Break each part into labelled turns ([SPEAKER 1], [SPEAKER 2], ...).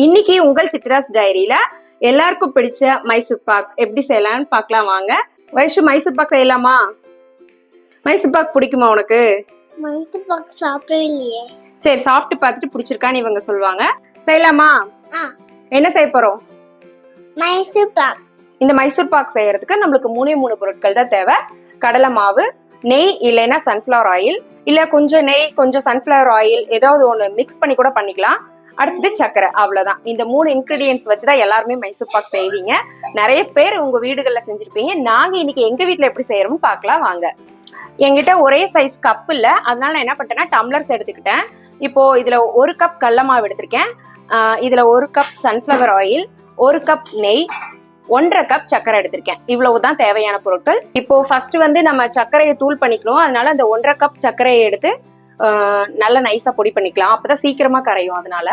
[SPEAKER 1] இன்னைக்கு உங்கள் சித்ராஸ் டைரியில எல்லாருக்கும் பிடிச்ச மைசூர் பாக் எப்படி செய்யலாம்னு பார்க்கலாம் வாங்க. வைஷு, மைசூர் பாக் செய்யலாமா? மைசூர் பாக் பிடிக்குமா உனக்கு?
[SPEAKER 2] மைசூர் பாக் சாப்பிடவே இல்லையே.
[SPEAKER 1] சரி, சாப்பிட்டு பார்த்துட்டு பிடிச்சிருக்கான்னு இவங்க சொல்லுவாங்க. செய்யலாமா? என்ன செய்ய போறோம்?
[SPEAKER 2] மைசூர் பாக்.
[SPEAKER 1] இந்த மைசூர் பாக் செய்யறதுக்கு நம்மளுக்கு 3 பொருட்கள் தான் தேவை. கடலை மாவு, நெய் இல்லைன்னா சன்ஃபிளவர் ஆயில், இல்ல கொஞ்சம் நெய் கொஞ்சம் சன்ஃபிளவர் ஆயில் ஏதாவது ஒன்று மிக்ஸ் பண்ணி கூட பண்ணிக்கலாம். அடுத்தது சக்கரை, அவ்வளவுதான். இந்த 3 இன்கிரீடியன்ஸ் வச்சுதான் எல்லாருமே மைசூர் பாக் செய்வீங்க. நிறைய பேர் உங்க வீடுகள்ல செஞ்சிருப்பீங்க. நாங்க இன்னைக்கு எங்க வீட்டுல எப்படி செய்யறோம்னு பார்க்கலாம் வாங்க. என்கிட்ட ஒரே சைஸ் கப் இல்ல, அதனால நான் என்ன பண்ணிட்டேன்னா டம்ளர்ஸ் எடுத்துக்கிட்டேன். இப்போ இதுல 1 கப் கடலை மாவு எடுத்திருக்கேன். இதுல 1 கப் சன்ஃபிளவர் ஆயில், 1 கப் நெய், 1.5 கப் சக்கரை எடுத்திருக்கேன். இவ்வளவுதான் தேவையான பொருட்கள். இப்போ ஃபர்ஸ்ட் வந்து நம்ம சர்க்கரையை தூள் பண்ணிக்கணும். அதனால அந்த 1.5 கப் சர்க்கரையை எடுத்து நல்லா நைஸா பொடி பண்ணிக்கலாம். அப்பதான் சீக்கிரமா கரையும். அதனால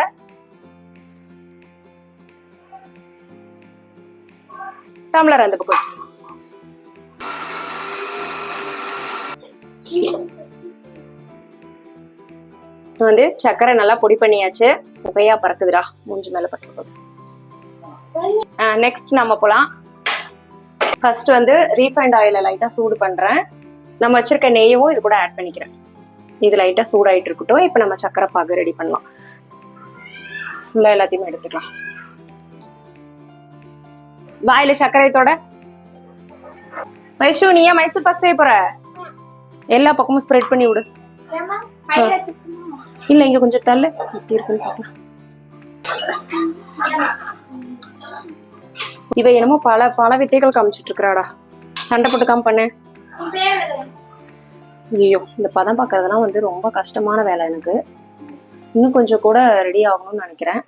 [SPEAKER 1] டம்ளர் அந்த பக்கம் வச்சு வந்து சர்க்கரை நல்லா பொடி பண்ணியாச்சு. புகையா பறக்குதுடா, மூஞ்சி மேல பட்டு. நெக்ஸ்ட் நம்ம போலாம். ஃபர்ஸ்ட் வந்து ரீஃபைண்ட் ஆயில லைட்டா சூடு பண்றேன். நம்ம வச்சிருக்க நெய்யவும் இது கூட ஆட் பண்ணிக்கிறேன். இது லைட்டா சூடாயிட்டு இருக்கட்டும். இப்ப நம்ம சக்கரை பாகு ரெடி பண்ணலாம். ஃபுல்லா எல்லாத்தையுமே எடுத்துக்கலாம். வாயில சர்க்கரையத்தோட. வைஷு, நீ ஏன் மைசூர் பாக் செய்ய போற? எல்லா பக்கமும் ஸ்ப்ரெட் பண்ணி விடு. இல்ல, இங்க கொஞ்சம் தள்ளு. எப்படி இருக்குன்னு பாக்கலாம். இவ என்னமோ பல வித்தைகள் காமிச்சிட்டு இருக்கிறாடா. சண்டை போட்டுக்காம பண்ணு. ஐயோ, இந்த பதம் பார்க்கறதுலாம் வந்து ரொம்ப கஷ்டமான வேலை எனக்கு. இன்னும் கொஞ்சம் கூட ரெடி ஆகணும்னு நினைக்கிறேன்.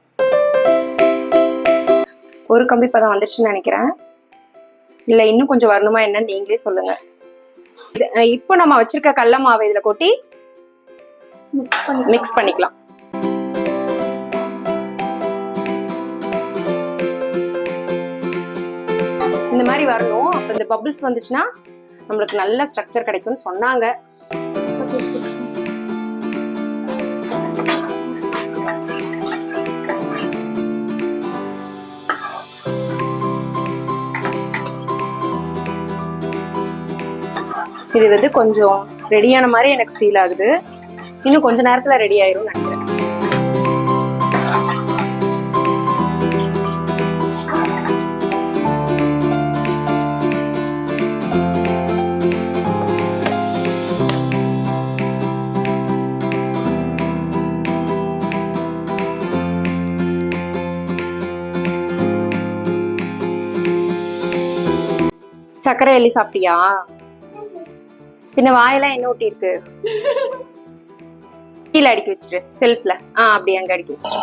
[SPEAKER 1] ஒரு கம்பி பதம் வந்துருச்சுன்னு நினைக்கிறேன். இல்ல இன்னும் கொஞ்சம் வரணுமா என்னன்னு நீங்களே சொல்லுங்க. இப்போ நம்ம வச்சிருக்க கடலை மாவை இதுல கொட்டி மிக்ஸ் பண்ணிக்கலாம். இந்த மாதிரி வரணும். அப்ப இந்த பபிள்ஸ் வந்துச்சுன்னா நம்மளுக்கு நல்ல ஸ்ட்ரக்சர் கிடைக்கும்னு சொன்னாங்க. இது வந்து கொஞ்சம் ரெடியான மாதிரி எனக்கு ஃபீல் ஆகுது. இன்னும் கொஞ்ச நேரத்துல ரெடி ஆயிரும் நினைக்கிறேன். சக்கரை எள்ளி சாப்பிட்டியா? பின்ன வாயெல்லாம் என்ன ஊட்டி இருக்கு? கீழே அடுக்கி வச்சிரு செல்ஃப்ல. அப்படி அங்க அடுக்கி வச்சிரு.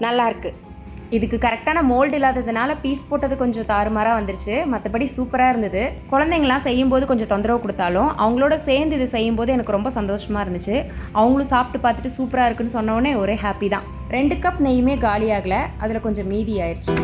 [SPEAKER 1] நல்லா இருக்கு. இதுக்கு கரெக்டான மோல்டு இல்லாததுனால பீஸ் போட்டது கொஞ்சம் தாறுமாறாக வந்துருச்சு. மற்றபடி சூப்பராக இருந்தது. குழந்தைங்களாம் செய்யும்போது கொஞ்சம் தொந்தரவு கொடுத்தாலும் அவங்களோட சேர்ந்து இது செய்யும்போது எனக்கு ரொம்ப சந்தோஷமாக இருந்துச்சு. அவங்களும் சாப்பிட்டு பார்த்துட்டு சூப்பராக இருக்குன்னு சொன்னோடனே ஒரே ஹாப்பி தான். 2 கப் நெய்யுமே காலி ஆகலை. அதில் கொஞ்சம் மீதி ஆயிடுச்சு.